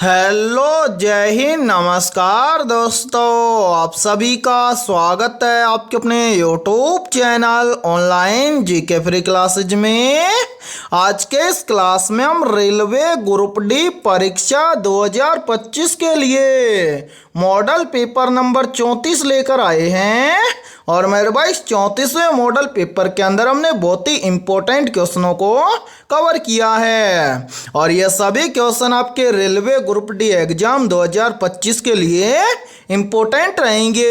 Hello, जय हिंद, नमस्कार दोस्तों। आप सभी का स्वागत है आपके अपने YouTube channel online GK free classes में। आज के इस क्लास में हम रेलवे ग्रुप डी परीक्षा 2025 के लिए मॉडल पेपर नंबर 34 लेकर आए हैं। और मेरे भाई इस 34वें मॉडल पेपर के अंदर हमने बहुत ही इंपॉर्टेंट क्वेश्चनों को कवर किया है और ये सभी क्वेश्चन आपके रेलवे ग्रुप डी एग्जाम 2025 के लिए इम्पोर्टेंट रहेंगे।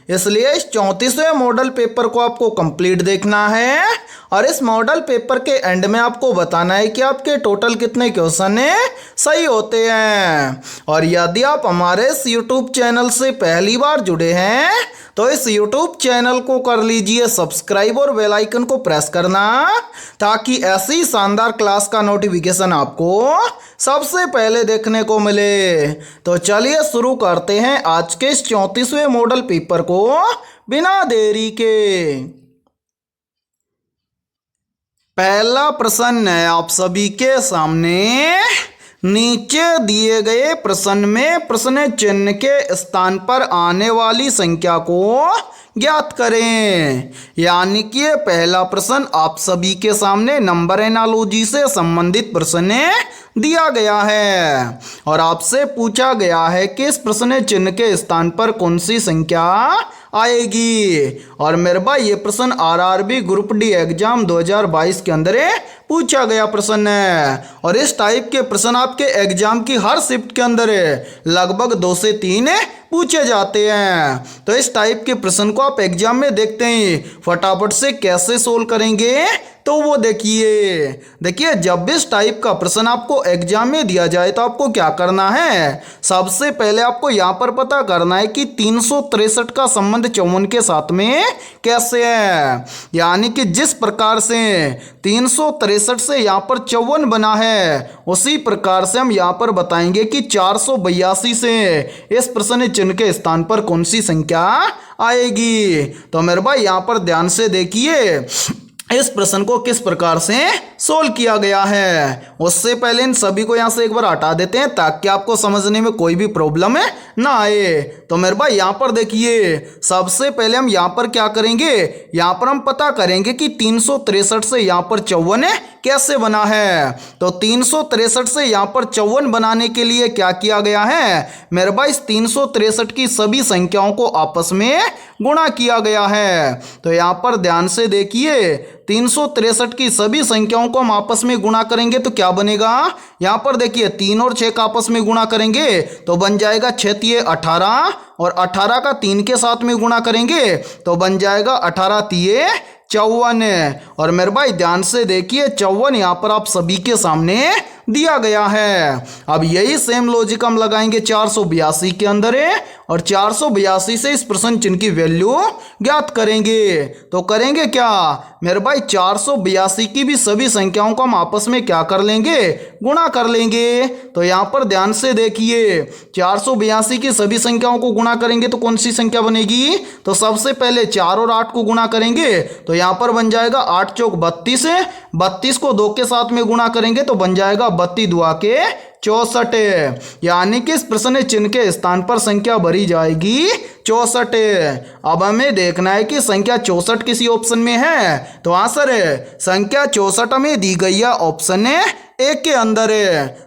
इसलिए इस 34वें मॉडल पेपर को आपको कंप्लीट देखना है और इस मॉडल पेपर के एंड में आपको बताना है कि आपके टोटल कितने क्वेश्चन सही होते हैं। और यदि आप हमारे इस यूट्यूब चैनल से पहली बार जुड़े हैं तो इस यूट्यूब चैनल को कर लीजिए सब्सक्राइब और बेल आइकन को प्रेस करना, ताकि ऐसी शानदार क्लास का नोटिफिकेशन आपको सबसे पहले देखने को मिले। तो चलिए शुरू करते हैं आज के इस 34वें मॉडल पेपर को बिना देरी के। पहला प्रश्न है आप सभी के सामने। नीचे दिए गए प्रश्न में प्रश्न चिन्ह के स्थान पर आने वाली संख्या को ज्ञात करें। यानी कि ये पहला प्रश्न आप सभी के सामने नंबर एनालॉजी से संबंधित प्रश्न दिया गया है और आपसे पूछा गया है कि इस प्रश्न चिन्ह के स्थान पर कौन सी संख्या आएगी। और मेरे भाई ये प्रश्न आरआरबी ग्रुप डी एग्जाम 2022 के अंदर पूछा गया प्रश्न है और इस टाइप के प्रश्न आपके एग्जाम की हर शिफ्ट के अंदर लगभग 2 से 3 पूछे जाते हैं। तो इस टाइप के प्रश्न को आप एग्जाम में देखते ही फटाफट से कैसे सोल्व करेंगे तो वो देखिए जब भी इस टाइप का प्रश्न आपको एग्जाम में दिया जाए तो आपको क्या करना है। सबसे पहले आपको यहाँ पर पता करना है कि 363 का संबंध 54 के साथ में कैसे है। यानी कि जिस प्रकार से 363 से यहाँ पर 54 बना है उसी प्रकार से हम यहाँ पर बताएंगे कि 482 से इस प्रश्न चिन्ह के स्थान पर कौन सी संख्या आएगी। तो मेरे भाई यहाँ पर ध्यान से देखिए इस प्रश्न को किस प्रकार से सोल्व किया गया है। उससे पहले इन सभी को यहाँ से एक बार हटा देते हैं ताकि आपको समझने में कोई भी प्रॉब्लम ना आए। तो मेरे भाई यहाँ पर देखिए सबसे पहले हम यहाँ पर क्या करेंगे, यहाँ पर हम पता करेंगे कि 363 से यहाँ पर 54 कैसे बना है। तो 363 से यहाँ पर 54 बनाने के लिए क्या किया गया है मेरे भाई, इस 363 की सभी संख्याओं को आपस में गुणा किया गया है। तो यहाँ पर ध्यान से देखिए 363 की सभी संख्याओं को हम आपस में गुणा करेंगे तो क्या बनेगा। यहाँ पर देखिए 3 और 6 का आपस में गुणा करेंगे तो बन जाएगा 6 तिये 18 और 18 का 3 के साथ में गुणा करेंगे तो बन जाएगा 18 तिये 54। और मेरे भाई ध्यान से देखिए 54 यहाँ पर आप सभी के सामने दिया गया है। अब यही सेम लॉजिक हम लगाएंगे 482 के अंदर और 482 से इस प्रश्न चिन्ह की वैल्यू ज्ञात करेंगे। तो करेंगे क्या मेरे भाई, 482 की भी सभी संख्याओं को हम आपस में क्या कर लेंगे, गुणा कर लेंगे। तो यहाँ पर ध्यान से देखिए 482 की सभी संख्याओं को गुणा करेंगे तो कौन सी संख्या बनेगी। तो सबसे पहले 4 और 8 को गुणा करेंगे तो यहाँ पर बन जाएगा 8 चौक 32, 32 को 2 के साथ में गुणा करेंगे तो बन जाएगा 32 दुआ के 64। यानी कि इस प्रश्न चिन्ह के स्थान पर संख्या भरी जाएगी 64। अब हमें देखना है कि संख्या 64 किसी ऑप्शन में है। तो आंसर संख्या 64 में दी गई है ऑप्शन ए के अंदर।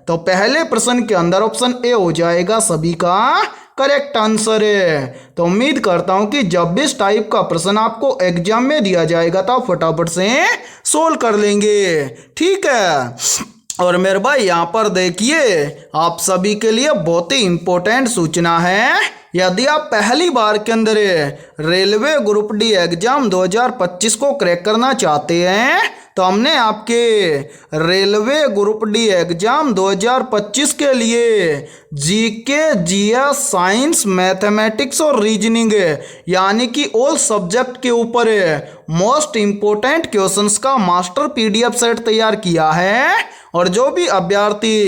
तो पहले प्रश्न के अंदर ऑप्शन ए हो जाएगा सभी का करेक्ट आंसर है। तो उम्मीद करता हूं कि जब भी इस टाइप का प्रश्न आपको एग्जाम में दिया जाएगा तो आप फटाफट से सोल्व कर लेंगे, ठीक है। और मेरे भाई यहाँ पर देखिए आप सभी के लिए बहुत ही इंपॉर्टेंट सूचना है। यदि आप पहली बार के अंदर रेलवे ग्रुप डी एग्जाम 2025 को क्रैक करना चाहते हैं तो हमने आपके रेलवे ग्रुप डी एग्जाम 2025 के लिए जीके, जीएस, साइंस, मैथमेटिक्स और रीजनिंग यानी कि ऑल सब्जेक्ट के ऊपर मोस्ट इम्पोर्टेंट क्वेश्चंस का मास्टर पीडीएफ सेट तैयार किया है। और जो भी अभ्यर्थी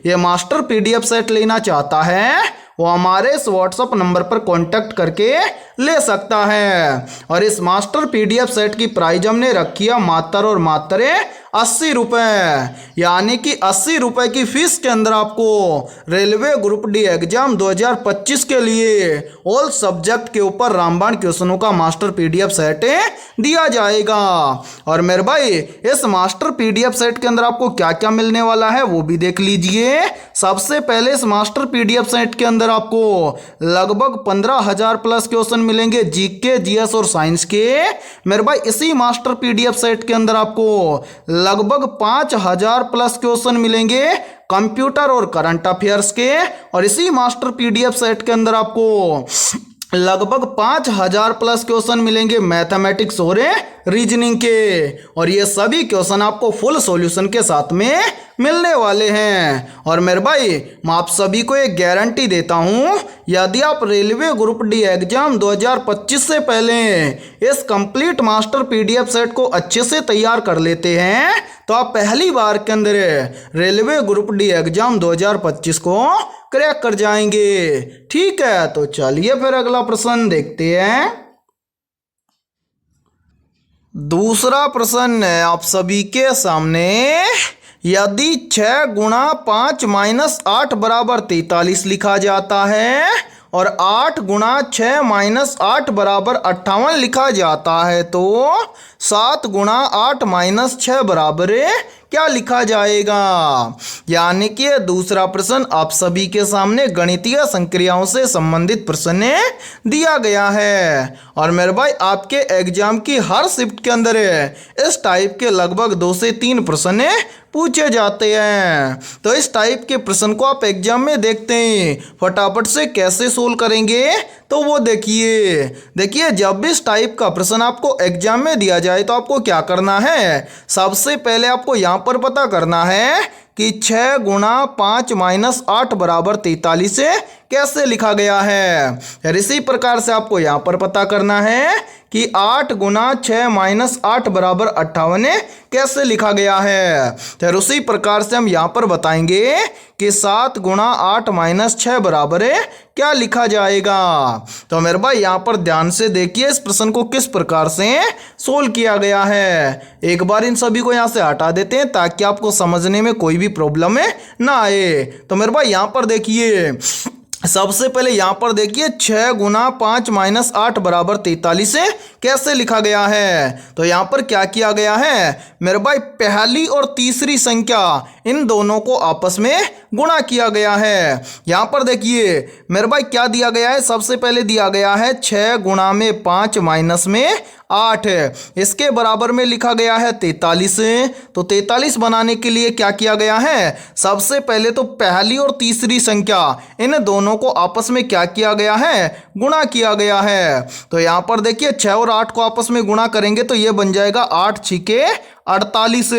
ये मास्टर पीडीएफ सेट लेना चाहता है वो हमारे इस व्हाट्सएप नंबर पर कांटेक्ट करके ले सकता है। और इस मास्टर पीडीएफ सेट की प्राइस हमने रखी है मात्र और मात्र 80 रुपये, यानी कि 80 रुपये की फीस के अंदर आपको रेलवे ग्रुप डी एग्जाम 2025 के लिए ऑल सब्जेक्ट के ऊपर रामबाण क्वेश्चनों का मास्टर पीडीएफ सेट दिया जाएगा। और मेरे भाई इस मास्टर पीडीएफ सेट के अंदर आपको क्या क्या मिलने वाला है वो भी देख लीजिए। सबसे पहले इस मास्टर पीडीएफ सेट के अंदर आपको लगभग 15,000 प्लस क्वेश्चन मिलेंगे जीके, जीएस और साइंस के। मेरे भाई इसी मास्टर पीडीएफ सेट के अंदर आपको लगभग 5,000 प्लस क्वेश्चन मिलेंगे कंप्यूटर और करंट अफेयर्स के। और इसी मास्टर पीडीएफ सेट के अंदर आपको लगभग 5,000 प्लस क्वेश्चन मिलेंगे मैथमेटिक्स और रीजनिंग के। और ये सभी क्वेश्चन आपको फुल सॉल्यूशन के साथ में मिलने वाले हैं। और मेरे भाई मैं आप सभी को एक गारंटी देता हूँ, यदि आप रेलवे ग्रुप डी एग्जाम 2025 से पहले इस कंप्लीट मास्टर पीडीएफ सेट को अच्छे से तैयार कर लेते हैं तो आप पहली बार के अंदर रेलवे ग्रुप डी एग्जाम 2025 को क्रैक कर जाएंगे। ठीक है, तो चलिए फिर अगला प्रश्न देखते हैं। दूसरा प्रश्न है आप सभी के सामने, यदि 6 गुणा 5 माइनस 8 बराबर 43 लिखा जाता है और 8 गुणा 6 माइनस 8 बराबर 58 लिखा जाता है तो 7 गुणा 8 माइनस 6 बराबर क्या लिखा जाएगा। यानी कि दूसरा प्रश्न आप सभी के सामने गणितीय संक्रियाओं से संबंधित प्रश्न दिया गया है। और मेरे भाई आपके एग्जाम की हर शिफ्ट के अंदर इस टाइप के लगभग 2 से 3 प्रश्न पूछे जाते हैं। तो इस टाइप के प्रश्न को आप एग्जाम में देखते हैं, फटाफट से कैसे सोल्व करेंगे तो वो देखिए जब भी इस टाइप का प्रश्न आपको एग्जाम में दिया जाए तो आपको क्या करना है, सबसे पहले आपको यहाँ पर पता करना है कि 6 गुणा 5 माइनस 8 बराबर 43 कैसे लिखा गया है। फिर इसी प्रकार से आपको यहाँ पर पता करना है कि 8 गुणा 6 माइनस 8 बराबर 58 कैसे लिखा गया है। फिर उसी प्रकार से हम यहाँ पर बताएंगे कि 7 गुणा 8 माइनस 6 बराबर क्या लिखा जाएगा। तो मेरे भाई यहाँ पर ध्यान से देखिए इस प्रश्न को किस प्रकार से सोल्व किया गया है। एक बार इन सभी को यहाँ से हटा देते हैं ताकि आपको समझने में कोई भी प्रॉब्लम ना आए। तो मेरे भाई यहाँ पर देखिए सबसे पहले यहाँ पर देखिए 6 गुणा 5 माइनस 8 बराबर 43 कैसे लिखा गया है। तो यहाँ पर क्या किया गया है मेरे भाई, पहली और तीसरी संख्या इन दोनों को आपस में गुणा किया गया है। यहाँ पर देखिए मेरे भाई क्या दिया गया है, सबसे पहले दिया गया है 6 गुणा में 5 माइनस में 8, इसके बराबर में लिखा गया है 43। तो 43 बनाने के लिए क्या किया गया है, सबसे पहले तो पहली और तीसरी संख्या इन दोनों को आपस में क्या किया गया है, गुणा किया गया है। तो यहाँ पर देखिए 6 और 8 को आपस में गुणा करेंगे तो ये बन जाएगा 8 छिके 48।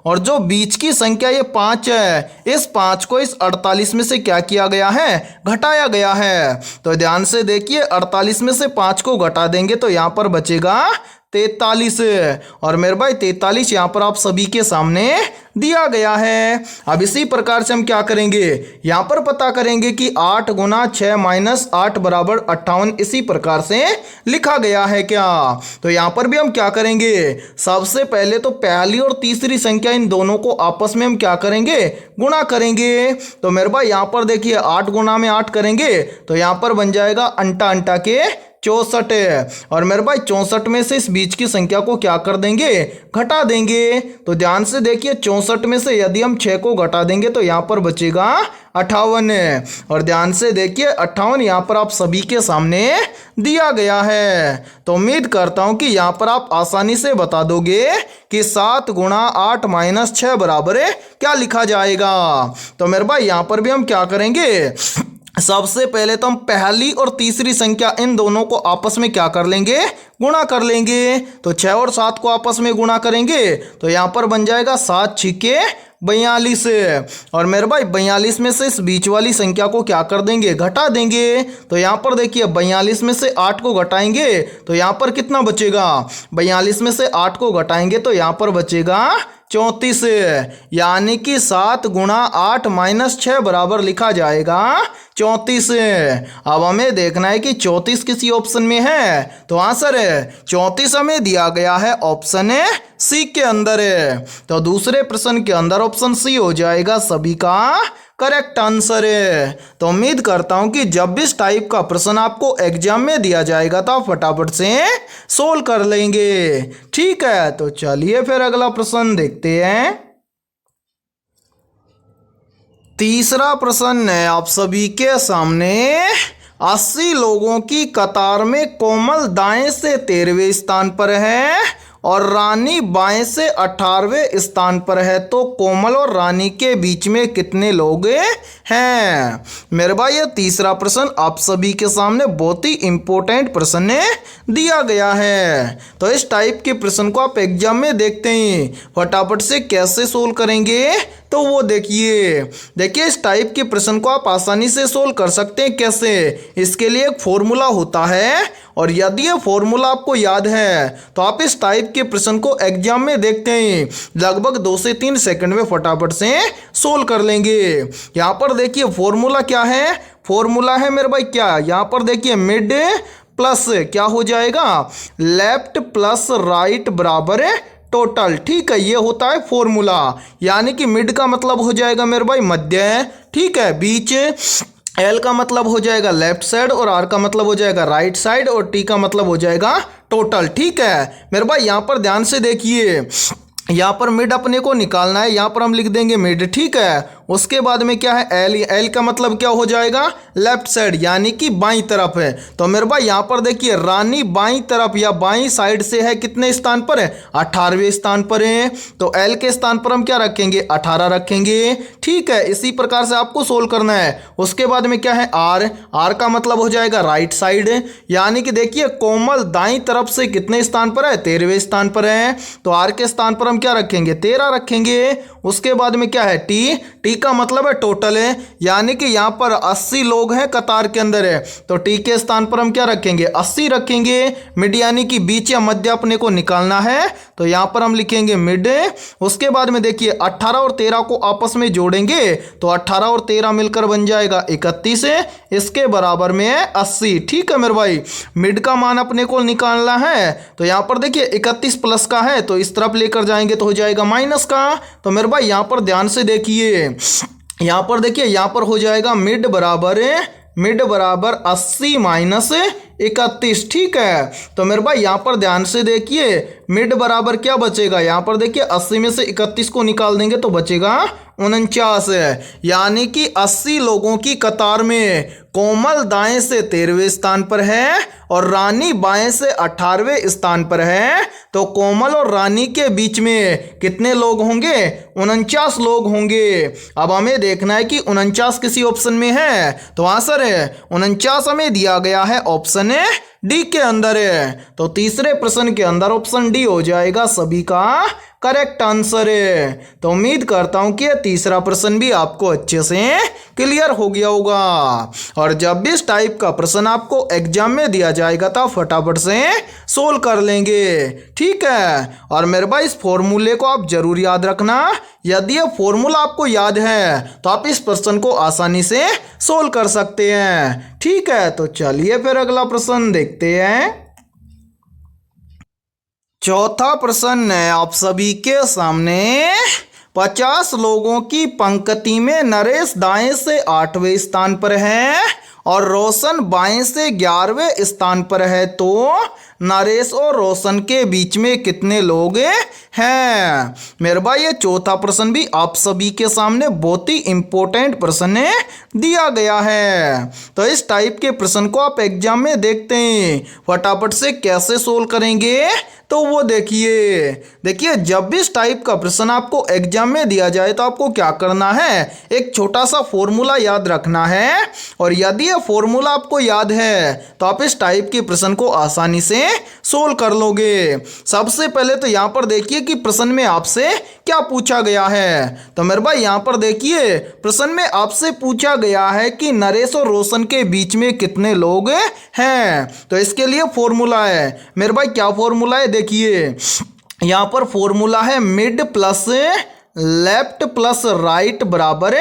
और जो बीच की संख्या ये 5 है, इस 5 को इस 48 में से क्या किया गया है, घटाया गया है। तो ध्यान से देखिए 48 में से 5 को घटा देंगे तो यहाँ पर बचेगा 43। और मेरे भाई 43 यहाँ पर आप सभी के सामने दिया गया है। अब इसी प्रकार से हम क्या करेंगे, यहाँ पर पता करेंगे कि 8 गुना 6 माइनस 8 बराबर 58 इसी प्रकार से लिखा गया है क्या। तो यहाँ पर भी हम क्या करेंगे, सबसे पहले तो पहली और तीसरी संख्या इन दोनों को आपस में हम क्या करेंगे, गुणा करेंगे। तो मेरे भाई यहाँ पर देखिए 8 गुना में 8 करेंगे तो यहाँ पर बन जाएगा अंटा अंटा के 64। और मेरे भाई 64 में से इस बीच की संख्या को क्या कर देंगे, घटा देंगे। तो ध्यान से देखिए 64 में से यदि हम 6 को घटा देंगे तो यहाँ पर बचेगा 58। और ध्यान से देखिए 58 यहाँ पर आप सभी के सामने दिया गया है। तो उम्मीद करता हूँ कि यहाँ पर आप आसानी से बता दोगे कि 7 गुणा 8 माइनस 6 बराबर क्या लिखा जाएगा। तो मेरे भाई यहाँ पर भी हम क्या करेंगे, सबसे पहले तो हम पहली और तीसरी संख्या इन दोनों को आपस में क्या कर लेंगे, गुणा कर लेंगे। तो 6 और 7 को आपस में गुणा करेंगे तो यहाँ पर बन जाएगा 7 छिके 42। और मेरे भाई 42 में से इस बीच वाली संख्या को क्या कर देंगे, घटा देंगे। तो यहाँ पर देखिए 42 में से 8 को घटाएंगे तो यहाँ पर कितना बचेगा, 42 में से 8 को घटाएंगे तो यहाँ पर बचेगा 34, यानी कि 7 गुणा 8 माइनस 6 बराबर लिखा जाएगा 34। अब हमें देखना है कि 34 किसी ऑप्शन में है, तो आंसर 34 हमें दिया गया है ऑप्शन सी के अंदर। तो दूसरे प्रश्न के अंदर ऑप्शन सी हो जाएगा सभी का करेक्ट आंसर है। तो उम्मीद करता हूं कि जब भी इस टाइप का प्रश्न आपको एग्जाम में दिया जाएगा तो आप फटाफट से सोल्व कर लेंगे। ठीक है, तो चलिए फिर अगला प्रश्न देखते हैं। तीसरा प्रश्न है आप सभी के सामने। 80 लोगों की कतार में कोमल दाएं से 13वें स्थान पर है और रानी बाएं से 18वें स्थान पर है, तो कोमल और रानी के बीच में कितने लोग हैं? मेरे भाई ये तीसरा प्रश्न आप सभी के सामने बहुत ही इंपॉर्टेंट प्रश्न दिया गया है। तो इस टाइप के प्रश्न को आप एग्जाम में देखते हैं, फटाफट से कैसे सोल्व करेंगे तो वो देखिए इस टाइप के प्रश्न को आप आसानी से सोल्व कर सकते हैं। कैसे? इसके लिए एक फॉर्मूला होता है और यदि ये फॉर्मूला आपको याद है तो आप इस टाइप के प्रश्न को एग्जाम में देखते हैं लगभग 2 से 3 सेकंड में फटाफट से सोल्व कर लेंगे। यहाँ पर देखिए फॉर्मूला क्या है, फॉर्मूला है मेरे भाई क्या, यहाँ पर देखिए मिड प्लस क्या हो जाएगा, लेफ्ट प्लस राइट बराबर टोटल। ठीक है, ये होता है फॉर्मूला, यानी कि मिड का मतलब हो जाएगा मेरे भाई मध्य, ठीक है, बीच, एल का मतलब हो जाएगा लेफ्ट साइड और आर का मतलब हो जाएगा राइट साइड और टी का मतलब हो जाएगा टोटल। ठीक है मेरे भाई, यहाँ पर ध्यान से देखिए, यहाँ पर मिड अपने को निकालना है, यहाँ पर हम लिख देंगे मिड। ठीक है, उसके बाद में क्या है एल, एल का मतलब क्या हो जाएगा लेफ्ट साइड यानी कि बाईं तरफ है। तो मेरे भाई यहाँ पर देखिए रानी बाईं तरफ या बाईं साइड से है, कितने स्थान पर है 18वें स्थान पर है, तो एल के स्थान पर हम क्या रखेंगे 18 रखेंगे। ठीक है, इसी प्रकार से आपको सोल्व करना है। उसके बाद में क्या है आर, आर का मतलब हो जाएगा राइट साइड, यानी कि देखिए कोमल दाईं तरफ से कितने स्थान पर है 13वें स्थान पर है, तो आर के स्थान पर हम क्या रखेंगे 13 रखेंगे। उसके बाद में क्या है टी, टी का मतलब है टोटल है, यानी कि यहाँ पर 80 लोग हैं कतार के अंदर है, तो टी के स्थान पर हम क्या रखेंगे 80 रखेंगे। मिड यानी कि बीच या मध्य अपने को निकालना है, तो यहाँ पर हम लिखेंगे मिड। उसके बाद में देखिए 18 और 13 को आपस में जोड़ेंगे तो 18 और 13 मिलकर बन जाएगा 31, इसके बराबर में है 80। ठीक है मेरे भाई, मिड का मान अपने को निकालना है, तो यहाँ पर देखिए 31 प्लस का है तो इस तरफ लेकर जाएंगे तो हो जाएगा माइनस का। तो मेरे भाई यहाँ पर ध्यान से देखिए, यहाँ पर देखिए यहाँ पर हो जाएगा मिड बराबर 80 माइनस 31। ठीक है, तो मेरे भाई यहाँ पर ध्यान से देखिए मिड बराबर क्या बचेगा, यहाँ पर देखिए 80 में से 31 को निकाल देंगे तो बचेगा 49, यानी कि 80 लोगों की कतार में कोमल दाएं से 13वें स्थान पर है और रानी बाएं से 18वें स्थान पर है, तो कोमल और रानी के बीच में कितने लोग होंगे 49 लोग होंगे। अब हमें देखना है कि 49 किसी ऑप्शन में है, तो आंसर है 49 हमें दिया गया है ऑप्शन डी के अंदर है। तो तीसरे प्रश्न के अंदर ऑप्शन डी हो जाएगा सभी का करेक्ट आंसर है। तो उम्मीद करता हूं कि तीसरा प्रश्न भी आपको अच्छे से क्लियर हो गया होगा, और जब भी इस टाइप का प्रश्न आपको एग्जाम में दिया जाएगा तो फटाफट से सोल्व कर लेंगे। ठीक है, और मेरे भाई इस फॉर्मूले को आप जरूर याद रखना, यदि ये फॉर्मूला आपको याद है तो आप इस प्रश्न को आसानी से सोल्व कर सकते हैं। ठीक है, तो चलिए फिर अगला प्रश्न देखते हैं। चौथा प्रश्न है आप सभी के सामने। 50 लोगों की पंक्ति में नरेश दाएं से 8वें स्थान पर है और रोशन बाएं से 11वें स्थान पर है, तो नरेश और रोशन के बीच में कितने लोग हैं? मेरे भाई ये चौथा प्रश्न भी आप सभी के सामने बहुत ही इंपॉर्टेंट प्रश्न दिया गया है। तो इस टाइप के प्रश्न को आप एग्जाम में देखते हैं, फटाफट से कैसे सोल्व करेंगे तो वो देखिए जब भी इस टाइप का प्रश्न आपको एग्जाम में दिया जाए तो आपको क्या करना है, एक छोटा सा फॉर्मूला याद रखना है, और यदि ये फॉर्मूला आपको याद है तो आप इस टाइप के प्रश्न को आसानी से सोल्व कर लोगे। सबसे पहले तो यहाँ पर देखिए कि प्रश्न में आपसे क्या पूछा गया है। तो मेरे भाई यहाँ पर देखिए प्रश्न में आपसे पूछा गया है कि नरेश और रोशन के बीच में कितने लोग हैं, तो इसके लिए फॉर्मूला है मेरे भाई, क्या फॉर्मूला है देखिए, यहाँ पर फॉर्मूला है mid plus left plus right बराबर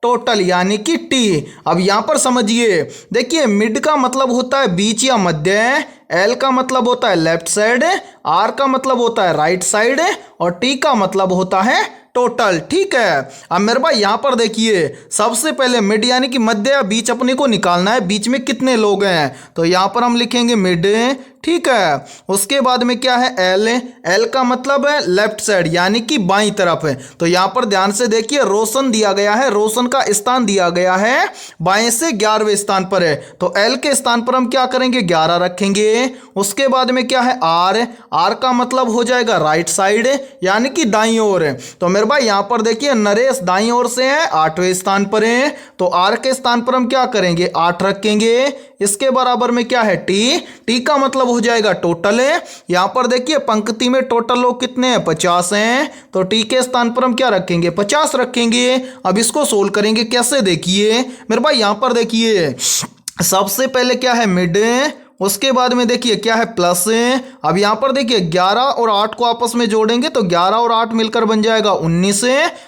टोटल यानी कि टी। अब यहाँ पर समझिए, देखिए मिड का मतलब होता है बीच या मध्य, एल का मतलब होता है लेफ्ट साइड, आर का मतलब होता है राइट साइड और टी का मतलब होता है टोटल। ठीक है, अब मेरे भाई यहाँ पर देखिए सबसे पहले मिड यानी कि मध्य या बीच अपने को निकालना है, बीच में कितने लोग हैं, तो यहाँ पर हम लिखेंगे मिड। ठीक है, उसके बाद में क्या है एल, एल का मतलब है लेफ्ट साइड यानी कि बाईं तरफ है। तो यहाँ पर ध्यान से देखिए रोशन दिया गया है, रोशन का स्थान दिया गया है बाएं से 11वें स्थान पर है, तो एल के स्थान पर हम क्या करेंगे 11 रखेंगे। उसके बाद में क्या है आर, आर का मतलब हो जाएगा राइट साइड यानी कि दाईं ओर। तो मेरे भाई यहाँ पर देखिए नरेश दाईं ओर से है 8वें स्थान पर है, तो आर के स्थान पर हम क्या करेंगे 8 रखेंगे। इसके बराबर में क्या है टी, टी का मतलब हो जाएगा टोटल है। यहाँ पर देखिए पंक्ति में टोटल लोग कितने हैं 50 हैं, तो टी के स्थान पर हम क्या रखेंगे 50 रखेंगे। अब इसको सोल्व करेंगे कैसे, देखिए मेरे भाई यहाँ पर देखिए सबसे पहले क्या है मिड, उसके बाद में देखिए क्या है प्लस। अब यहाँ पर देखिए 11 और 8 को आपस में जोड़ेंगे तो 11 और 8 मिलकर बन जाएगा 19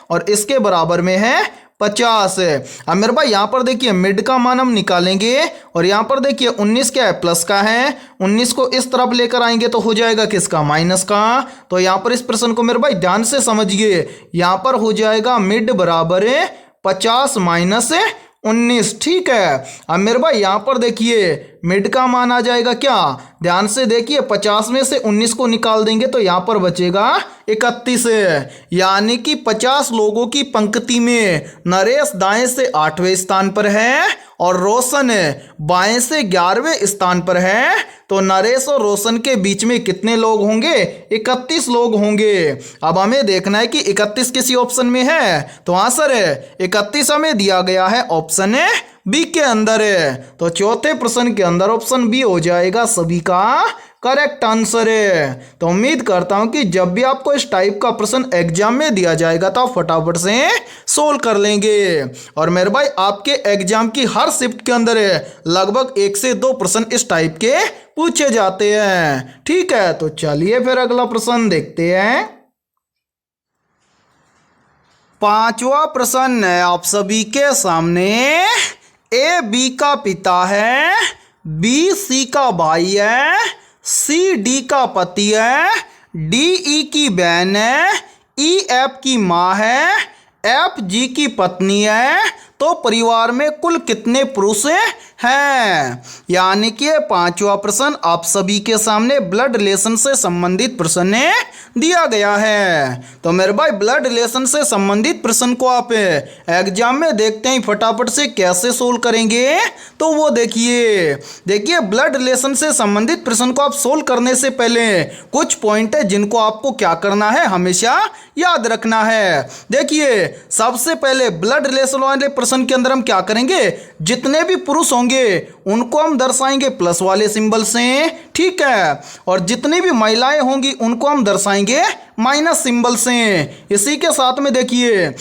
और इसके बराबर में है 50। अब मेरे भाई यहाँ पर देखिए मिड का मान हम निकालेंगे और यहाँ पर देखिए 19 क्या है प्लस का है, 19 को इस तरफ लेकर आएंगे तो हो जाएगा किसका माइनस का। तो यहाँ पर इस प्रश्न को मेरे भाई ध्यान से समझिए, यहाँ पर हो जाएगा मिड बराबर 50 माइनस 19। ठीक है, अब मेरे भाई यहाँ पर देखिए मिड का मान आ जाएगा क्या, ध्यान से देखिए 50 में से 19 को निकाल देंगे तो यहाँ पर बचेगा 31 यानी कि 50 लोगों की पंक्ति में नरेश दाएं से 8वें स्थान पर है और रोशन बाएं से 11वें स्थान पर है। तो नरेश और रोशन के बीच में कितने लोग होंगे 31 लोग होंगे। अब हमें देखना है कि 31 किसी ऑप्शन में है, तो आंसर है 31 हमें दिया गया है ऑप्शन बी के अंदर है। तो चौथे प्रश्न के अंदर ऑप्शन बी हो जाएगा सभी का करेक्ट आंसर है। तो उम्मीद करता हूं कि जब भी आपको इस टाइप का प्रश्न एग्जाम में दिया जाएगा तो आप फटाफट से सोल्व कर लेंगे। और मेरे भाई आपके एग्जाम की हर शिफ्ट के अंदर लगभग 1 से 2 प्रश्न इस टाइप के पूछे जाते हैं। ठीक है, तो चलिए फिर अगला प्रश्न देखते हैं। 5वां प्रश्न है आप सभी के सामने। ए बी का पिता है, बी सी का भाई है, सी डी का पति है, डी ई की बहन है, ई एफ की माँ है, एफ जी की पत्नी है, तो परिवार में कुल कितने पुरुष हैं। यानी कि 5वां प्रश्न आप सभी के सामने ब्लड रिलेशन से संबंधित प्रश्न दिया गया है। तो मेरे भाई ब्लड रिलेशन से संबंधित प्रश्न को आप एग्जाम में देखते हैं फटाफट से कैसे सोल्व करेंगे, तो वो देखिए ब्लड रिलेशन से संबंधित प्रश्न को आप सोल्व करने से पहले कुछ पॉइंट है जिनको आपको क्या करना है हमेशा याद रखना है। देखिए सबसे पहले ब्लड रिलेशन वाले प्रश्न के अंदर हम क्या करेंगे, जितने भी पुरुष होंगे उनको हम दर्शाएंगे प्लस वाले सिंबल से। ठीक है, और जितनी भी महिलाएं होंगी उनको हम दर्शाएंगे माइनस सिंबल से। इसी के साथ में देखिए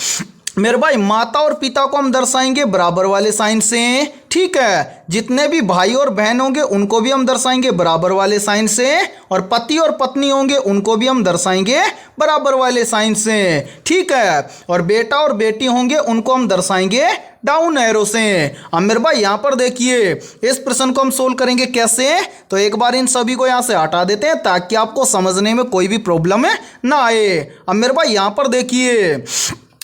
मेरे भाई माता और पिता को हम दर्शाएंगे बराबर वाले साइन से। ठीक है, जितने भी भाई और बहन होंगे उनको भी हम दर्शाएंगे बराबर वाले साइन से, और पति और पत्नी होंगे उनको भी हम दर्शाएंगे बराबर वाले साइन से। ठीक है, और बेटा और बेटी होंगे उनको हम दर्शाएंगे डाउन एरो से। अब मेरे भाई यहाँ पर देखिए इस प्रश्न को हम सोल्व करेंगे कैसे, तो एक बार इन सभी को यहाँ से हटा देते हैं ताकि आपको समझने में कोई भी प्रॉब्लम ना आए। अब मेरे भाई यहाँ पर देखिए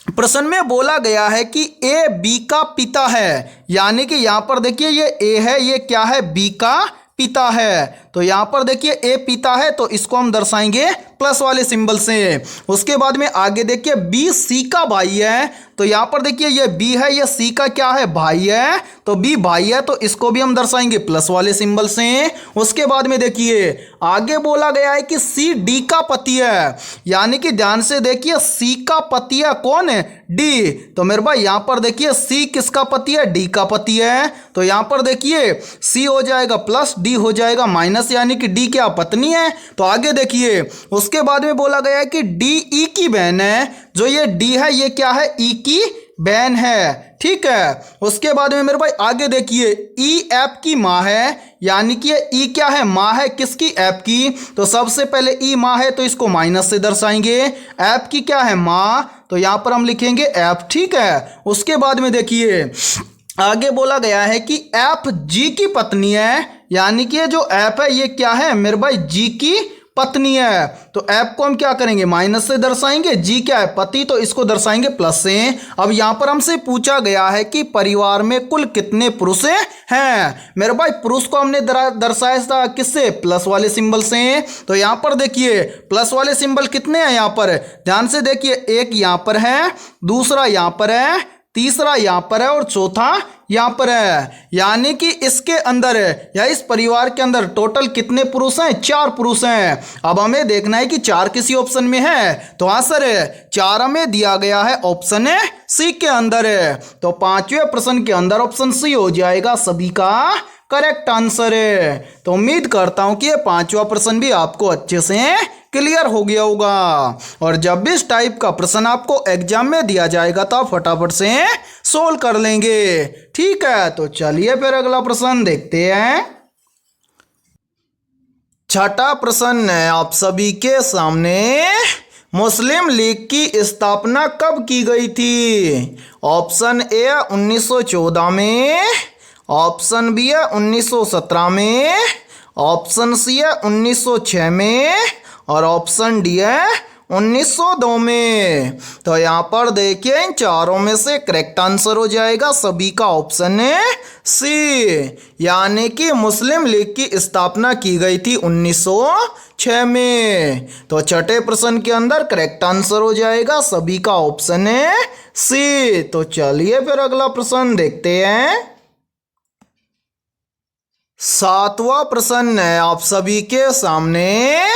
प्रश्न में बोला गया है कि ए बी का पिता है, यानी कि यहाँ पर देखिए ये ए है, ये क्या है बी का पिता है। तो यहाँ पर देखिए ए पिता है तो इसको हम दर्शाएंगे प्लस वाले सिंबल से। उसके बाद में आगे देखिए बी सी का भाई है, तो यहाँ पर देखिए ये बी है, ये सी का क्या है भाई है, तो बी भाई है तो इसको भी हम दर्शाएंगे प्लस वाले सिंबल से। उसके बाद में देखिए आगे बोला गया है कि सी डी का पति है, यानी कि ध्यान से देखिए सी का पति है कौन है डी। तो मेरे भाई यहाँ पर देखिए सी किसका पति है, डी का पति है। तो यहाँ पर देखिए सी हो जाएगा प्लस, डी हो जाएगा माइनस, यानी कि डी क्या पत्नी है। तो आगे देखिए उसके बाद में बोला गया है कि डी ई की बहन है, जो ये डी है ये क्या है ई की बहन है। ठीक है, उसके बाद में मेरे भाई आगे देखिए, ई ऐप की माँ है, यानी कि ये ई क्या है, माँ है किसकी, ऐप की। तो सबसे पहले ई माँ है तो इसको माइनस से दर्शाएंगे। ऐप की क्या है, माँ, तो यहाँ पर हम लिखेंगे ऐप। ठीक है, उसके बाद में देखिए आगे बोला गया है कि ऐप जी की पत्नी है, यानी कि ये जो ऐप है ये क्या है मेरे भाई, जी की पत्नी है। तो ऐप को हम क्या करेंगे, माइनस से दर्शाएंगे। जी क्या है, पति, तो इसको दर्शाएंगे प्लस से। अब यहाँ पर हमसे पूछा गया है कि परिवार में कुल कितने पुरुष हैं मेरे भाई। पुरुष को हमने दर्शाया था किससे, प्लस वाले सिंबल से। तो यहाँ पर देखिए प्लस वाले सिंबल कितने हैं यहाँ पर, ध्यान से देखिए, एक यहाँ पर है, दूसरा यहाँ पर है, तीसरा यहाँ पर है और चौथा यहाँ पर है। यानी कि इसके अंदर या इस परिवार के अंदर टोटल कितने पुरुष हैं, 4 पुरुष हैं। अब हमें देखना है कि 4 किसी ऑप्शन में है, तो आंसर 4 हमें दिया गया है ऑप्शन सी के अंदर। तो 5वें प्रश्न के अंदर ऑप्शन सी हो जाएगा सभी का करेक्ट आंसर है। तो उम्मीद करता हूं कि ये 5वां प्रश्न भी आपको अच्छे से क्लियर हो गया होगा। और जब भी इस टाइप का प्रश्न आपको एग्जाम में दिया जाएगा तो आप फटाफट से सोल्व कर लेंगे। ठीक है, तो चलिए फिर अगला प्रश्न देखते हैं। छठा प्रश्न है आप सभी के सामने, मुस्लिम लीग की स्थापना कब की गई थी। ऑप्शन ए 1914 में, ऑप्शन बी है 1917 में, ऑप्शन सी है 1906 में और ऑप्शन डी है 1902 में। तो यहाँ पर देखिए इन चारों में से करेक्ट आंसर हो जाएगा सभी का ऑप्शन है सी, यानी कि मुस्लिम लीग की स्थापना की गई थी 1906 में। तो छठे प्रश्न के अंदर करेक्ट आंसर हो जाएगा सभी का ऑप्शन है सी। तो चलिए फिर अगला प्रश्न देखते हैं। 7वां प्रश्न है आप सभी के सामने,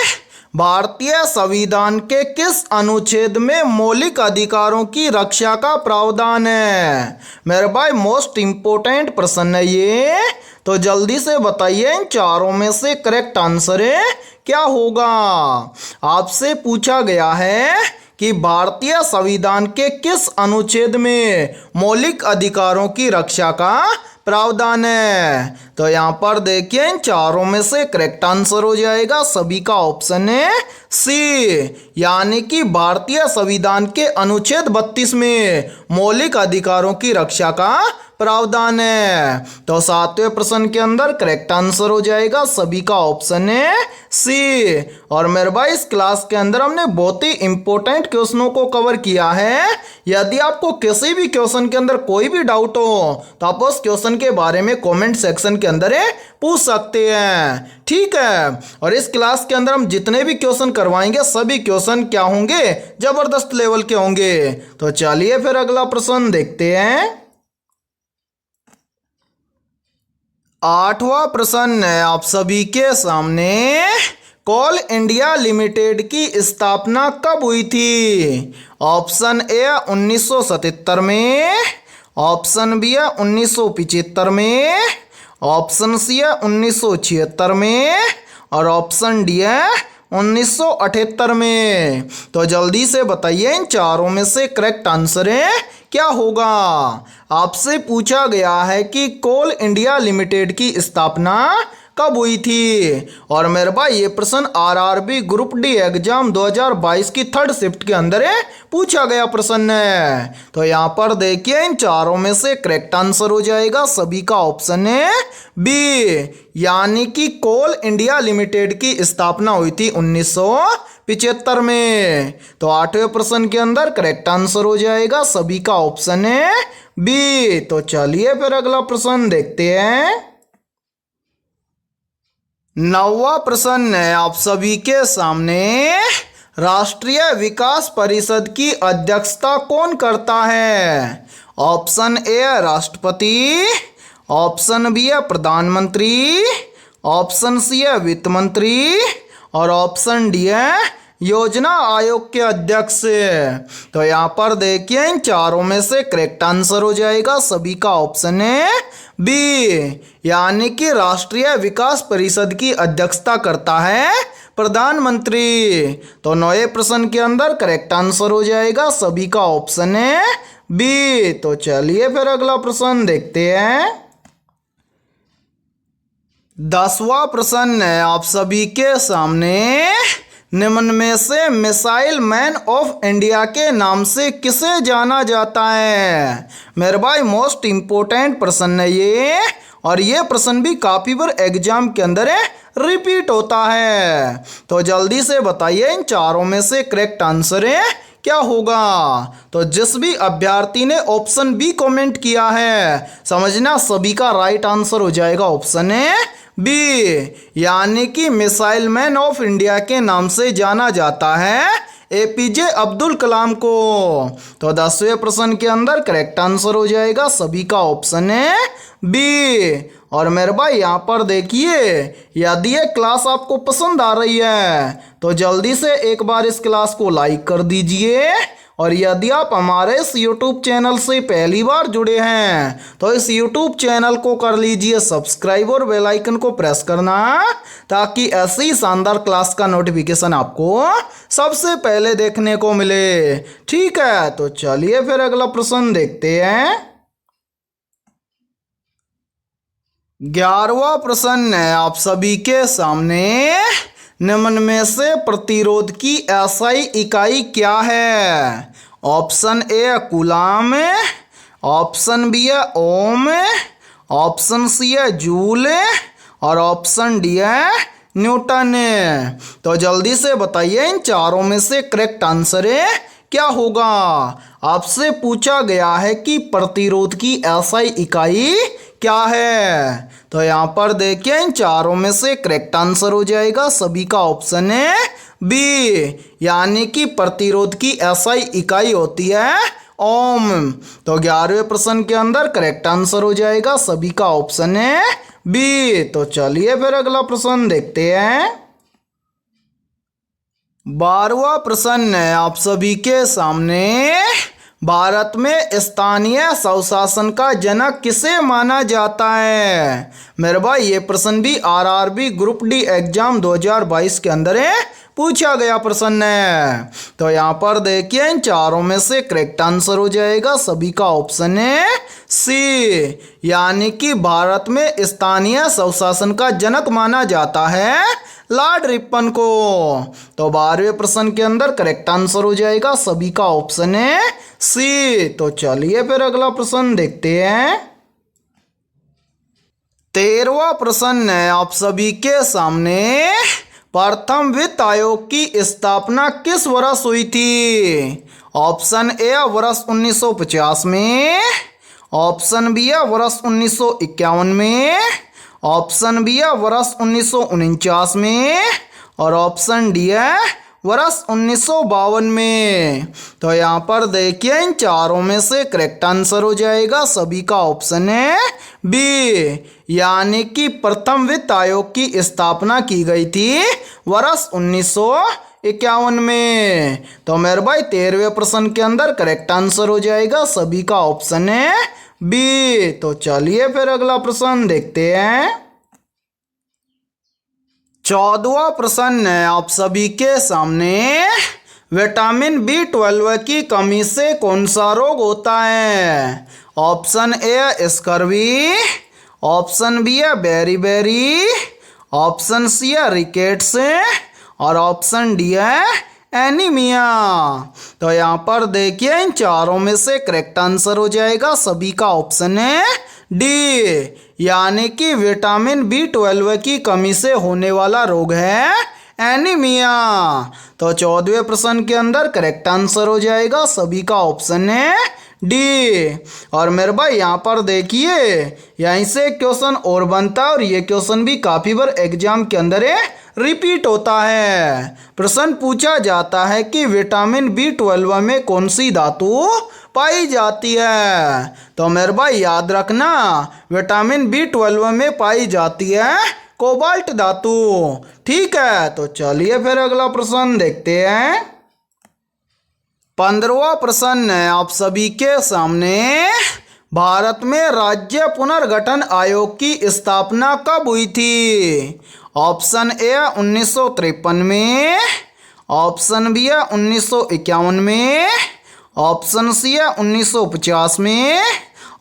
भारतीय संविधान के किस अनुच्छेद में मौलिक अधिकारों की रक्षा का प्रावधान है। मेरे भाई मोस्ट इंपोर्टेंट प्रश्न है ये, तो जल्दी से बताइए इन चारों में से करेक्ट आंसर क्या होगा। आपसे पूछा गया है कि भारतीय संविधान के किस अनुच्छेद में मौलिक अधिकारों की रक्षा का प्रावधान है। तो यहाँ पर देखिए इन चारों में से करेक्ट आंसर हो जाएगा सभी का ऑप्शन है सी, यानी कि भारतीय संविधान के अनुच्छेद 32 में मौलिक अधिकारों की रक्षा का प्रावधान है। तो 7वें प्रश्न के अंदर करेक्ट आंसर हो जाएगा सभी का ऑप्शन है सी। और मेरे भाई इस क्लास के अंदर हमने बहुत ही इंपॉर्टेंट क्वेश्चनों को कवर किया है। यदि आपको किसी भी क्वेश्चन के अंदर कोई भी डाउट हो तो आप उस क्वेश्चन के बारे में कमेंट सेक्शन के अंदर पूछ सकते हैं। ठीक है, और इस क्लास के अंदर हम जितने भी क्वेश्चन करवाएंगे सभी क्वेश्चन क्या होंगे, जबरदस्त लेवल के होंगे। तो चलिए फिर अगला प्रश्न देखते हैं। 8वां प्रश्न है आप सभी के सामने, कोल इंडिया लिमिटेड की स्थापना कब हुई थी। ऑप्शन ए 1977 में, ऑप्शन बी है 1975 में, ऑप्शन सी है 1976 में और ऑप्शन डी है 1978 में। तो जल्दी से बताइए इन चारों में से करेक्ट आंसर क्या होगा। आपसे पूछा गया है कि कोल इंडिया लिमिटेड की स्थापना कब हुई थी। और मेरे भाई ये प्रश्न आरआरबी ग्रुप डी एग्जाम 2022 की 3rd शिफ्ट के अंदर पूछा गया प्रश्न है। तो यहाँ पर देखिए इन चारों में से करेक्ट आंसर हो जाएगा सभी का ऑप्शन है बी, यानी कि कोल इंडिया लिमिटेड की स्थापना हुई थी 1975 में। तो 8वें प्रश्न के अंदर करेक्ट आंसर हो जाएगा सभी का ऑप्शन है बी। तो चलिए फिर अगला प्रश्न देखते हैं। 9वां प्रश्न है आप सभी के सामने, राष्ट्रीय विकास परिषद की अध्यक्षता कौन करता है। ऑप्शन ए राष्ट्रपति, ऑप्शन बी है प्रधानमंत्री, ऑप्शन सी है वित्त मंत्री और ऑप्शन डी है योजना आयोग के अध्यक्ष। तो यहाँ पर देखिए इन चारों में से करेक्ट आंसर हो जाएगा सभी का ऑप्शन है बी, यानी कि राष्ट्रीय विकास परिषद की अध्यक्षता करता है प्रधानमंत्री। तो 9वें प्रश्न के अंदर करेक्ट आंसर हो जाएगा सभी का ऑप्शन है बी। तो चलिए फिर अगला प्रश्न देखते हैं। 10वां प्रश्न है आप सभी के सामने। निम्न में से मिसाइल मैन ऑफ इंडिया के नाम से किसे जाना जाता है? मेरे भाई मोस्ट इम्पोर्टेंट प्रश्न है ये, और ये प्रश्न भी काफी बार एग्जाम के अंदर रिपीट होता है। तो जल्दी से बताइए इन चारों में से करेक्ट आंसर है क्या होगा? तो जिस भी अभ्यर्थी ने ऑप्शन बी कमेंट किया है, समझना सभी का राइट आंसर हो जाएगा ऑप्शन है बी, यानी कि मिसाइल मैन ऑफ इंडिया के नाम से जाना जाता है एपीजे अब्दुल कलाम को। तो 10वें प्रश्न के अंदर करेक्ट आंसर हो जाएगा सभी का ऑप्शन है बी। और मेरे भाई यहाँ पर देखिए, यदि ये क्लास आपको पसंद आ रही है तो जल्दी से एक बार इस क्लास को लाइक कर दीजिए, और यदि आप हमारे इस YouTube चैनल से पहली बार जुड़े हैं तो इस YouTube चैनल को कर लीजिए सब्सक्राइब और बेल आइकन को प्रेस करना, ताकि ऐसी शानदार क्लास का नोटिफिकेशन आपको सबसे पहले देखने को मिले। ठीक है, तो चलिए फिर अगला प्रश्न देखते हैं। 11वां प्रश्न है आप सभी के सामने। निम्न में से प्रतिरोध की एसआई इकाई क्या है? Option A coulomb, option B है ओम, ऑप्शन सी है जूल, और ऑप्शन डी है न्यूटन। तो जल्दी से बताइए इन चारों में से करेक्ट आंसर है क्या होगा? आपसे पूछा गया है कि प्रतिरोध की एसआई इकाई क्या है। तो यहाँ पर देखिए इन चारों में से करेक्ट आंसर हो जाएगा सभी का ऑप्शन है बी, यानी कि प्रतिरोध की एसआई इकाई होती है ओम। तो 11वें प्रश्न के अंदर करेक्ट आंसर हो जाएगा सभी का ऑप्शन है बी। तो चलिए फिर अगला प्रश्न देखते हैं। 12वां प्रश्न है आप सभी के सामने। भारत में स्थानीय स्वशासन का जनक किसे माना जाता है? मेरे भाई ये प्रश्न भी आरआरबी ग्रुप डी एग्जाम 2022 के अंदर पूछा गया प्रश्न है। तो यहाँ पर देखिए इन चारों में से करेक्ट आंसर हो जाएगा सभी का ऑप्शन है सी, यानी कि भारत में स्थानीय स्वशासन का जनक माना जाता है लॉर्ड रिपन को। तो 12वें प्रश्न के अंदर करेक्ट आंसर हो जाएगा सभी का ऑप्शन है सी। तो चलिए फिर अगला प्रश्न देखते हैं। 13वां प्रश्न है आप सभी के सामने। प्रथम वित्त आयोग की स्थापना किस वर्ष हुई थी? ऑप्शन ए वर्ष 1950 में, ऑप्शन बी है वर्ष 1951 में, ऑप्शन बी है वर्ष 1949 में, और ऑप्शन डी है वर्ष 1952 में। तो यहाँ पर देखिए इन चारों में से करेक्ट आंसर हो जाएगा सभी का ऑप्शन है बी, यानी कि प्रथम वित्त आयोग की स्थापना की गई थी वर्ष 1951 में। तो मेरे भाई 13वें प्रश्न के अंदर करेक्ट आंसर हो जाएगा सभी का ऑप्शन है बी। तो चलिए फिर अगला प्रश्न देखते हैं। 14वां प्रश्न है आप सभी के सामने। विटामिन B12 की कमी से कौन सा रोग होता है? Option A scurvy, option B है बेरी, ऑप्शन सी है रिकेट्स, और ऑप्शन डी है एनीमिया। तो यहाँ पर देखिए इन चारों में से करेक्ट आंसर हो जाएगा सभी का ऑप्शन है डी, यानी कि विटामिन B12 की कमी से होने वाला रोग है एनीमिया। तो 14वें प्रश्न के अंदर करेक्ट आंसर हो जाएगा सभी का ऑप्शन है डी। और मेरे भाई यहाँ पर देखिए यहीं से क्वेश्चन और बनता है, और ये क्वेश्चन भी काफ़ी बार एग्जाम के अंदर रिपीट होता है। प्रश्न पूछा जाता है कि विटामिन B12 में कौन सी धातु पाई जाती है? तो मेरे भाई याद रखना विटामिन B12 में पाई जाती है कोबाल्ट धातु। ठीक है, तो चलिए फिर अगला प्रश्न देखते हैं। 15वां प्रश्न है आप सभी के सामने। भारत में राज्य पुनर्गठन आयोग की स्थापना कब हुई थी? ऑप्शन ए 1953 में, ऑप्शन बी है 1951 में, ऑप्शन सी है 1950 में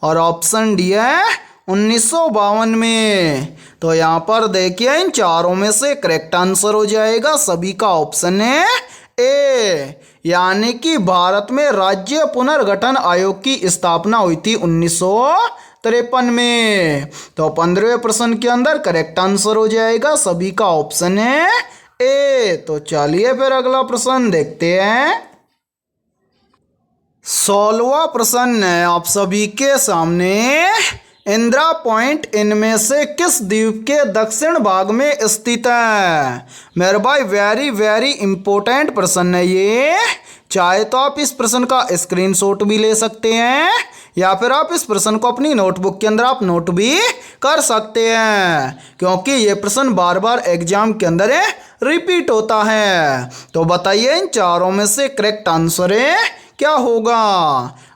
और ऑप्शन डी है 1952 में। तो यहाँ पर देखिए इन चारों में से करेक्ट आंसर हो जाएगा सभी का ऑप्शन है ए, यानी कि भारत में राज्य पुनर्गठन आयोग की स्थापना हुई थी 1953 में। तो 15वें प्रश्न के अंदर करेक्ट आंसर हो जाएगा सभी का ऑप्शन है ए। तो चलिए फिर अगला प्रश्न देखते हैं। 16वां प्रश्न है आप सभी के सामने। इंदिरा पॉइंट इनमें से किस द्वीप के दक्षिण भाग में स्थित है? मेरे भाई वेरी वेरी इंपॉर्टेंट प्रश्न है ये। चाहे तो आप इस प्रश्न का स्क्रीनशॉट भी ले सकते हैं या फिर आप इस प्रश्न को अपनी नोटबुक के अंदर आप नोट भी कर सकते हैं, क्योंकि ये प्रश्न बार बार एग्जाम के अंदर रिपीट होता है। तो बताइए इन चारों में से करेक्ट आंसर क्या होगा?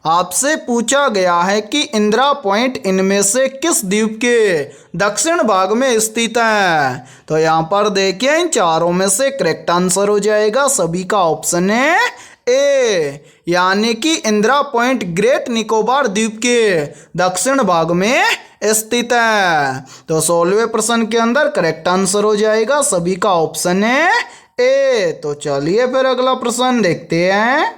आपसे पूछा गया है कि इंदिरा पॉइंट इनमें से किस द्वीप के दक्षिण भाग में स्थित है। तो यहाँ पर देखिए इन चारों में से करेक्ट आंसर हो जाएगा सभी का ऑप्शन है ए, यानी कि इंदिरा पॉइंट ग्रेट निकोबार द्वीप के दक्षिण भाग में स्थित है। तो 16वें प्रश्न के अंदर करेक्ट आंसर हो जाएगा सभी का ऑप्शन है ए। तो चलिए फिर अगला प्रश्न देखते हैं।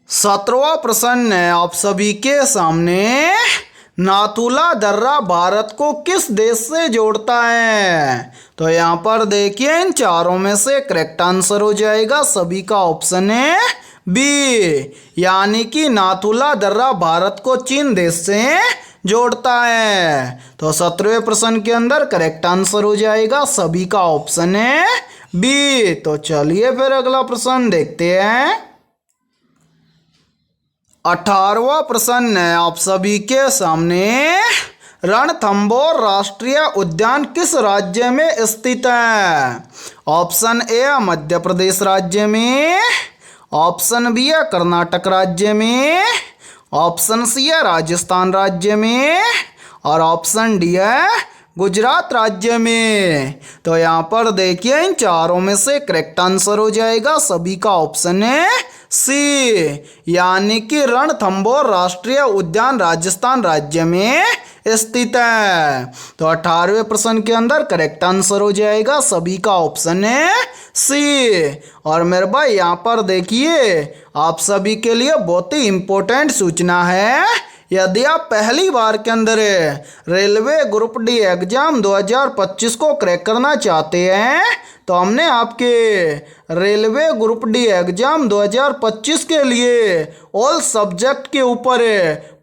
17वां प्रश्न है आप सभी के सामने। नाथुला दर्रा भारत को किस देश से जोड़ता है? तो यहाँ पर देखिए इन चारों में से करेक्ट आंसर हो जाएगा सभी का ऑप्शन है बी, यानी कि नाथुला दर्रा भारत को चीन देश से जोड़ता है। तो 17वें प्रश्न के अंदर करेक्ट आंसर हो जाएगा सभी का ऑप्शन है बी। तो चलिए फिर अगला प्रश्न देखते हैं। 18वां प्रश्न है आप सभी के सामने। रणथंभौर राष्ट्रीय उद्यान किस राज्य में स्थित है? ऑप्शन ए मध्य प्रदेश राज्य में, ऑप्शन बी है कर्नाटक राज्य में, ऑप्शन सी है राजस्थान राज्य में और ऑप्शन डी है गुजरात राज्य में। तो यहाँ पर देखिए इन चारों में से करेक्ट आंसर हो जाएगा सभी का ऑप्शन है सी, यानी कि रणथंभौर राष्ट्रीय उद्यान राजस्थान राज्य में स्थित है। तो 18वें प्रश्न के अंदर करेक्ट आंसर हो जाएगा सभी का ऑप्शन है सी। और मेरे भाई यहाँ पर देखिए आप सभी के लिए बहुत ही इंपॉर्टेंट सूचना है। यदि आप पहली बार के अंदर रेलवे ग्रुप डी एग्जाम 2025 को क्रैक करना चाहते हैं तो हमने आपके रेलवे ग्रुप डी एग्जाम 2025 के लिए ऑल सब्जेक्ट के ऊपर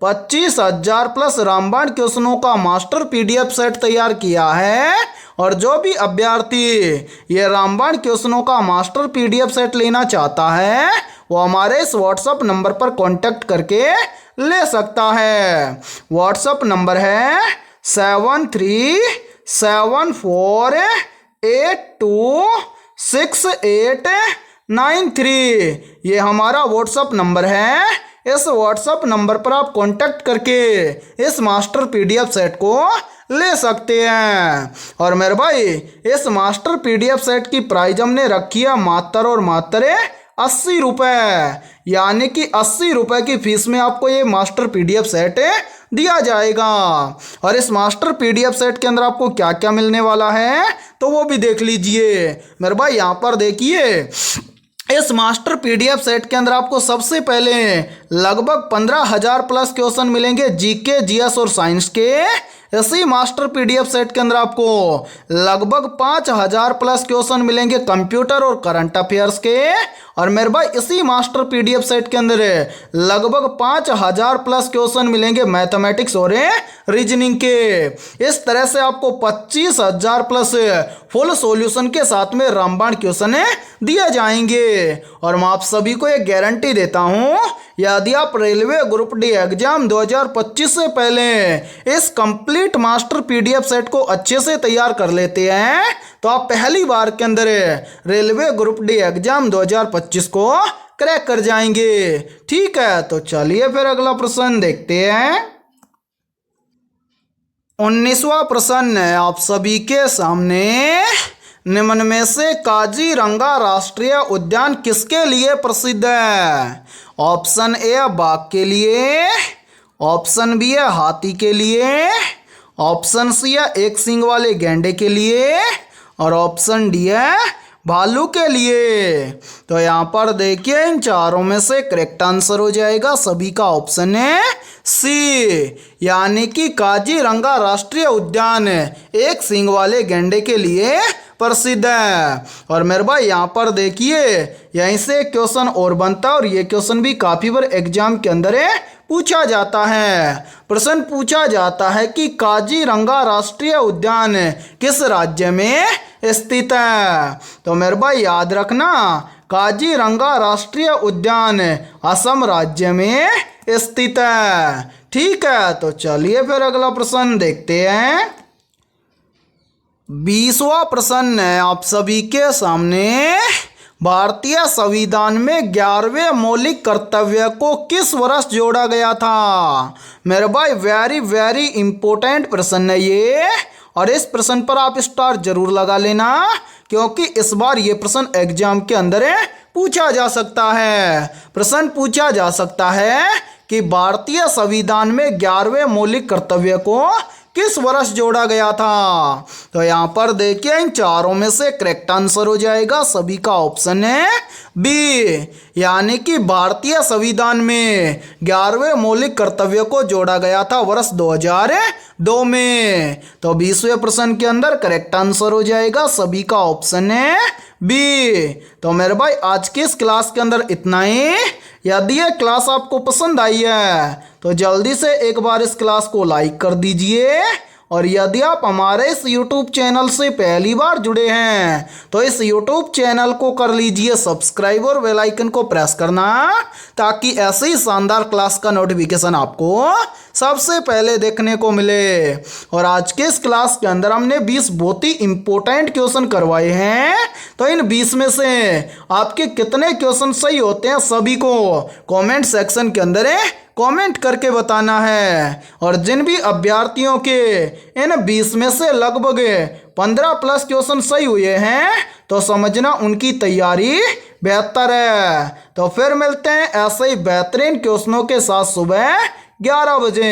25,000 प्लस रामबाण क्वेश्चनों का मास्टर पीडीएफ सेट तैयार किया है। और जो भी अभ्यर्थी ये रामबाण क्वेश्चनों का मास्टर पीडीएफ सेट लेना चाहता है वो हमारे इस व्हाट्सएप नंबर पर कांटेक्ट करके ले सकता है। व्हाट्सएप नंबर है 7374826893। ये हमारा व्हाट्सएप नंबर है। इस व्हाट्सएप नंबर पर आप कांटेक्ट करके इस मास्टर पीडीएफ सेट को ले सकते हैं। और मेरे भाई इस मास्टर पीडीएफ सेट की प्राइस हमने रखी है मात्र और मात्र 80 रुपये, यानी कि 80 रुपये की फीस में आपको ये मास्टर पीडीएफ सेट दिया जाएगा। और इस मास्टर पीडीएफ सेट के अंदर आपको क्या क्या मिलने वाला है तो वो भी देख लीजिए। मेरे भाई यहाँ पर देखिए इस मास्टर पीडीएफ सेट के अंदर आपको सबसे पहले लगभग 15,000 प्लस क्वेश्चन मिलेंगे जीके, जीएस और साइंस के। इसी मास्टर पीडीएफ सेट के अंदर आपको लगभग 5,000 प्लस क्वेश्चन मिलेंगे कंप्यूटर और करंट अफेयर्स के। और मेरे भाई इसी मास्टर पीडीएफ सेट के अंदर लगभग 5,000 प्लस क्वेश्चन मिलेंगे मैथमेटिक्स और रीजनिंग के। इस तरह से आपको 25,000 प्लस फुल सॉल्यूशन के साथ में रामबाण क्वेश्चन दिए जाएंगे। और मैं आप सभी को एक गारंटी देता हूं, यदि आप रेलवे ग्रुप डी एग्जाम 2025 से पहले इस कंप्लीट मास्टर पीडीएफ सेट को अच्छे से तैयार कर लेते हैं तो आप पहली बार के अंदर रेलवे ग्रुप डी एग्जाम 2025 को क्रैक कर जाएंगे। ठीक है, तो चलिए फिर अगला प्रश्न देखते हैं। 19वां प्रश्न है आप सभी के सामने। निम्न में से काजीरंगा राष्ट्रीय उद्यान किसके लिए प्रसिद्ध है? ऑप्शन ए बाघ के लिए, ऑप्शन बी है हाथी के लिए, ऑप्शन सी है एक सींग वाले गैंडे के लिए और ऑप्शन डी है भालू के लिए। तो यहाँ पर देखिए इन चारों में से करेक्ट आंसर हो जाएगा सभी का ऑप्शन है सी, यानी कि काजीरंगा राष्ट्रीय उद्यान एक सींग वाले गैंडे के लिए प्रसिद्ध है। और मेरे भाई यहाँ पर देखिए यहीं से क्वेश्चन और बनता है और ये क्वेश्चन भी काफी बार एग्जाम के अंदर पूछा जाता है। प्रश्न पूछा जाता है कि काजीरंगा राष्ट्रीय उद्यान किस राज्य में स्थित है? तो मेरे भाई याद रखना काजीरंगा राष्ट्रीय उद्यान असम राज्य में स्थित है। ठीक है, तो चलिए फिर अगला प्रश्न देखते हैं। 20वां प्रश्न है आप सभी के सामने। भारतीय संविधान में 11वें मौलिक कर्तव्य को किस वर्ष जोड़ा गया था? मेरे भाई वेरी वेरी इंपॉर्टेंट प्रश्न है ये, और इस प्रश्न पर आप स्टार जरूर लगा लेना क्योंकि इस बार ये प्रश्न एग्जाम के अंदर पूछा जा सकता है। प्रश्न पूछा जा सकता है कि भारतीय संविधान में 11वें मौलिक कर्तव्य को किस वर्ष जोड़ा गया था? तो यहाँ पर देखिए इन चारों में से करेक्ट आंसर हो जाएगा सभी का ऑप्शन है बी, यानी कि भारतीय संविधान में 11वें मौलिक कर्तव्य को जोड़ा गया था वर्ष 2002 में। तो 20वें प्रश्न के अंदर करेक्ट आंसर हो जाएगा सभी का ऑप्शन है बी। तो मेरे भाई आज की इस क्लास के अंदर इतना ही। यदि ये क्लास आपको पसंद आई है तो जल्दी से एक बार इस क्लास को लाइक कर दीजिए, और यदि आप हमारे इस YouTube चैनल से पहली बार जुड़े हैं तो इस YouTube चैनल को कर लीजिए सब्सक्राइब और बेल आइकन को प्रेस करना ताकि ऐसे ही शानदार क्लास का नोटिफिकेशन आपको सबसे पहले देखने को मिले। और आज के इस क्लास के अंदर हमने 20 बहुत ही इंपॉर्टेंट क्वेश्चन करवाए हैं। तो इन 20 में से आपके कितने क्वेश्चन सही होते हैं सभी को कमेंट सेक्शन के अंदर कमेंट करके बताना है। और जिन भी अभ्यर्थियों के इन 20 में से लगभग 15+ क्वेश्चन सही हुए हैं तो समझना उनकी तैयारी बेहतर है। तो फिर मिलते हैं ऐसे ही बेहतरीन क्वेश्चनों के साथ सुबह 11 बजे।